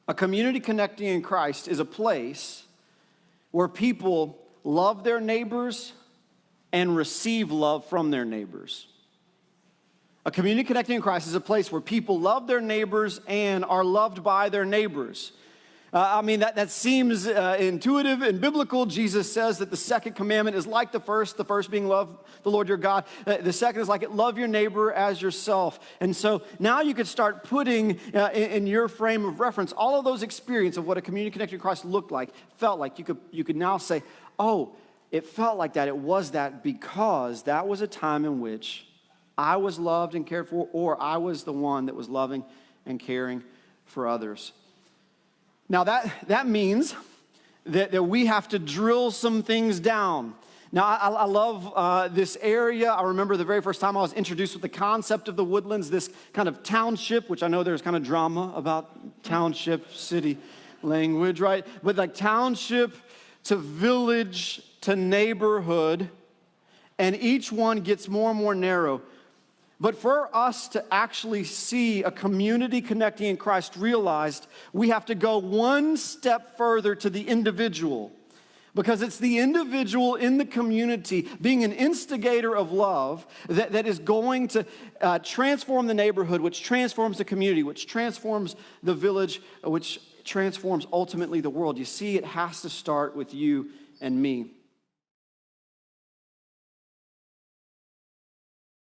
A community connecting in Christ is a place where people love their neighbors and receive love from their neighbors. A community connecting in Christ is a place where people love their neighbors and are loved by their neighbors. That seems intuitive and biblical. Jesus says that the second commandment is like the first being love the Lord your God. The second is like it, love your neighbor as yourself. And so now you could start putting in your frame of reference all of those experiences of what a community connected in Christ looked like, felt like. You could now say, oh, it felt like that. It was that because that was a time in which I was loved and cared for, or I was the one that was loving and caring for others. Now that means that we have to drill some things down. Now I love this area. I remember the very first time I was introduced with the concept of the Woodlands, this kind of township, which I know there's kind of drama about township, city language, right? But like township to village to neighborhood, and each one gets more and more narrow. But for us to actually see a community connecting in Christ realized, we have to go one step further to the individual. Because it's the individual in the community being an instigator of love that is going to transform the neighborhood, which transforms the community, which transforms the village, which transforms ultimately the world. You see, it has to start with you and me.